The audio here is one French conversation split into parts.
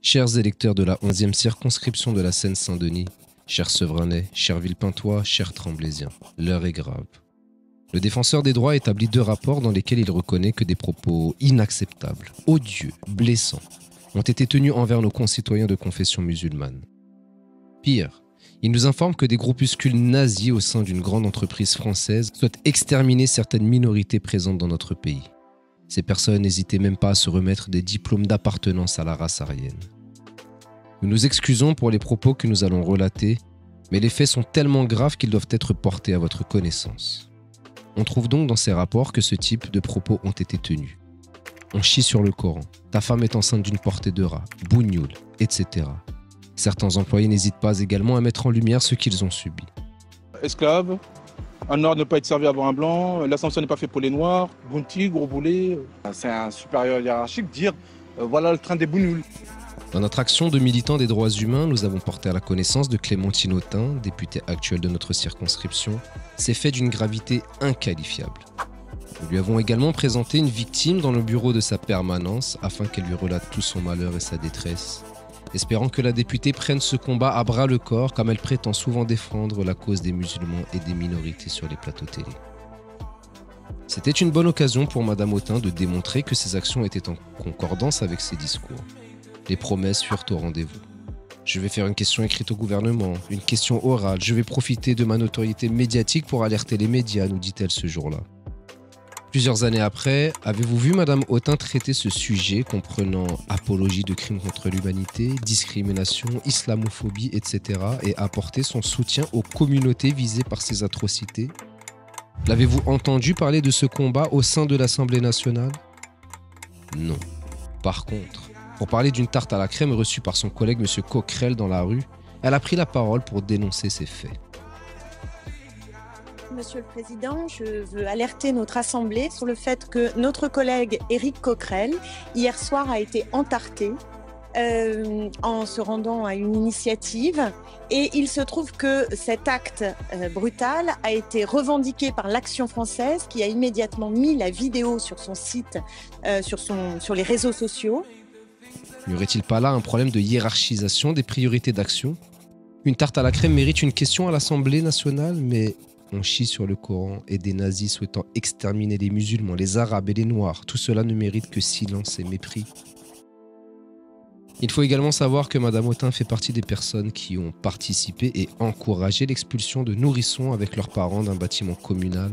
Chers électeurs de la 11e circonscription de la Seine-Saint-Denis, chers Sevranais, chers Villepintois, chers Tremblésiens, l'heure est grave. Le défenseur des droits établit 2 rapports dans lesquels il reconnaît que des propos inacceptables, odieux, blessants, ont été tenus envers nos concitoyens de confession musulmane. Pire, il nous informe que des groupuscules nazis au sein d'une grande entreprise française souhaitent exterminer certaines minorités présentes dans notre pays. Ces personnes n'hésitaient même pas à se remettre des diplômes d'appartenance à la race aryenne. Nous nous excusons pour les propos que nous allons relater, mais les faits sont tellement graves qu'ils doivent être portés à votre connaissance. On trouve donc dans ces rapports que ce type de propos ont été tenus. On chie sur le Coran, ta femme est enceinte d'une portée de rat, bougnoul, etc. Certains employés n'hésitent pas également à mettre en lumière ce qu'ils ont subi. Esclaves, un noir ne peut pas être servi avant un blanc, l'ascenseur n'est pas fait pour les noirs, bounty, gros boulet. C'est un supérieur hiérarchique dire voilà le train des bougnoules. Dans notre action de militants des droits humains, nous avons porté à la connaissance de Clémentine Autain, députée actuelle de notre circonscription, ces faits d'une gravité inqualifiable. Nous lui avons également présenté une victime dans le bureau de sa permanence afin qu'elle lui relate tout son malheur et sa détresse, espérant que la députée prenne ce combat à bras le corps comme elle prétend souvent défendre la cause des musulmans et des minorités sur les plateaux télé. C'était une bonne occasion pour Madame Autain de démontrer que ses actions étaient en concordance avec ses discours. Les promesses furent au rendez-vous. Je vais faire une question écrite au gouvernement, une question orale, je vais profiter de ma notoriété médiatique pour alerter les médias, nous dit-elle ce jour-là. Plusieurs années après, avez-vous vu Madame Autain traiter ce sujet comprenant apologie de crimes contre l'humanité, discrimination, islamophobie, etc. et apporter son soutien aux communautés visées par ces atrocités? L'avez-vous entendu parler de ce combat au sein de l'Assemblée nationale? Non. Par contre, pour parler d'une tarte à la crème reçue par son collègue M. Coquerel dans la rue, elle a pris la parole pour dénoncer ces faits. Monsieur le Président, je veux alerter notre Assemblée sur le fait que notre collègue Éric Coquerel, hier soir, a été entarté en se rendant à une initiative. Et il se trouve que cet acte brutal a été revendiqué par l'Action française, qui a immédiatement mis la vidéo sur son site, sur les réseaux sociaux. N'y aurait-il pas là un problème de hiérarchisation des priorités d'action? Une tarte à la crème mérite une question à l'Assemblée nationale, mais on chie sur le Coran et des nazis souhaitant exterminer les musulmans, les arabes et les noirs. Tout cela ne mérite que silence et mépris. Il faut également savoir que Madame Autain fait partie des personnes qui ont participé et encouragé l'expulsion de nourrissons avec leurs parents d'un bâtiment communal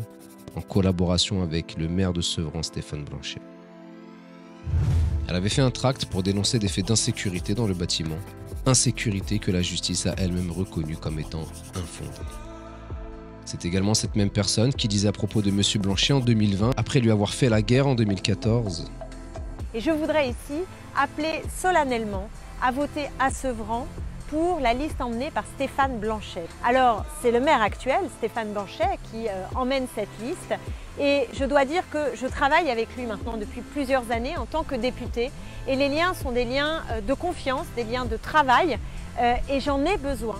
en collaboration avec le maire de Sevran, Stéphane Blanchet. Elle avait fait un tract pour dénoncer des faits d'insécurité dans le bâtiment, insécurité que la justice a elle-même reconnue comme étant infondée. C'est également cette même personne qui disait à propos de M. Blanchet en 2020, après lui avoir fait la guerre en 2014. Et je voudrais ici appeler solennellement à voter à Sevran pour la liste emmenée par Stéphane Blanchet. Alors, c'est le maire actuel, Stéphane Blanchet, qui emmène cette liste. Et je dois dire que je travaille avec lui maintenant depuis plusieurs années en tant que député. Et les liens sont des liens de confiance, des liens de travail, et j'en ai besoin.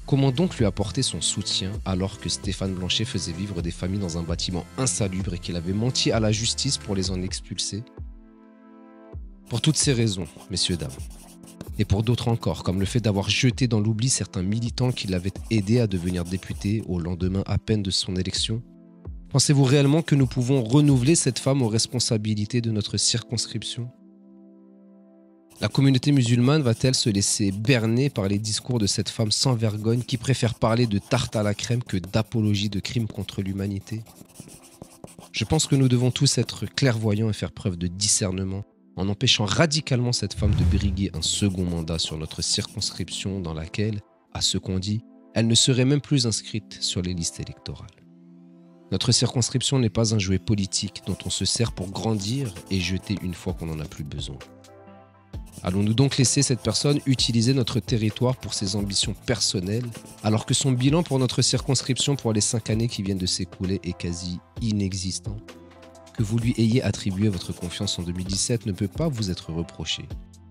Comment donc lui apporter son soutien alors que Stéphane Blanchet faisait vivre des familles dans un bâtiment insalubre et qu'il avait menti à la justice pour les en expulser? Pour toutes ces raisons, messieurs, dames, et pour d'autres encore, comme le fait d'avoir jeté dans l'oubli certains militants qui l'avaient aidé à devenir député au lendemain à peine de son élection, pensez-vous réellement que nous pouvons renouveler cette femme aux responsabilités de notre circonscription? La communauté musulmane va-t-elle se laisser berner par les discours de cette femme sans vergogne qui préfère parler de tarte à la crème que d'apologie de crimes contre l'humanité? Je pense que nous devons tous être clairvoyants et faire preuve de discernement en empêchant radicalement cette femme de briguer un second mandat sur notre circonscription dans laquelle, à ce qu'on dit, elle ne serait même plus inscrite sur les listes électorales. Notre circonscription n'est pas un jouet politique dont on se sert pour grandir et jeter une fois qu'on n'en a plus besoin. Allons-nous donc laisser cette personne utiliser notre territoire pour ses ambitions personnelles, alors que son bilan pour notre circonscription pour les 5 années qui viennent de s'écouler est quasi inexistant? Que vous lui ayez attribué votre confiance en 2017 ne peut pas vous être reproché.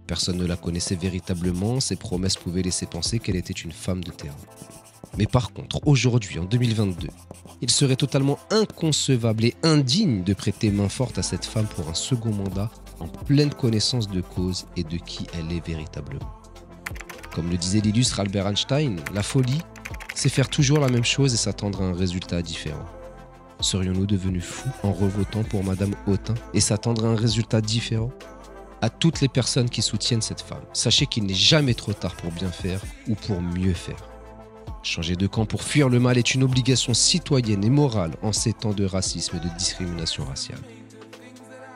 Personne ne la connaissait véritablement, ses promesses pouvaient laisser penser qu'elle était une femme de terrain. Mais par contre, aujourd'hui, en 2022, il serait totalement inconcevable et indigne de prêter main forte à cette femme pour un second mandat en pleine connaissance de cause et de qui elle est véritablement. Comme le disait l'illustre Albert Einstein, la folie, c'est faire toujours la même chose et s'attendre à un résultat différent. Serions-nous devenus fous en revotant pour Madame Autain et s'attendre à un résultat différent? À toutes les personnes qui soutiennent cette femme, sachez qu'il n'est jamais trop tard pour bien faire ou pour mieux faire. Changer de camp pour fuir le mal est une obligation citoyenne et morale en ces temps de racisme et de discrimination raciale.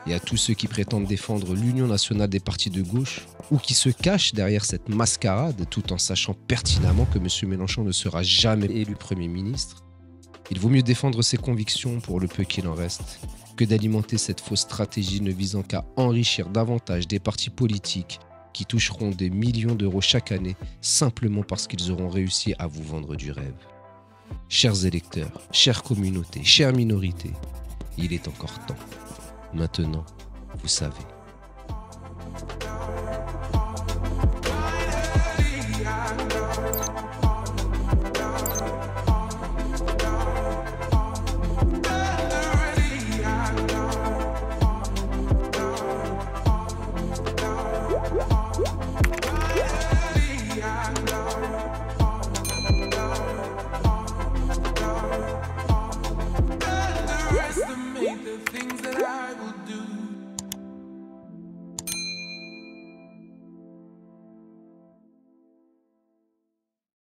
Et à tous ceux qui prétendent défendre l'Union nationale des partis de gauche ou qui se cachent derrière cette mascarade tout en sachant pertinemment que M. Mélenchon ne sera jamais élu Premier ministre, il vaut mieux défendre ses convictions pour le peu qu'il en reste que d'alimenter cette fausse stratégie ne visant qu'à enrichir davantage des partis politiques qui toucheront des millions d'euros chaque année simplement parce qu'ils auront réussi à vous vendre du rêve. Chers électeurs, chères communautés, chères minorités, il est encore temps. Maintenant, vous savez.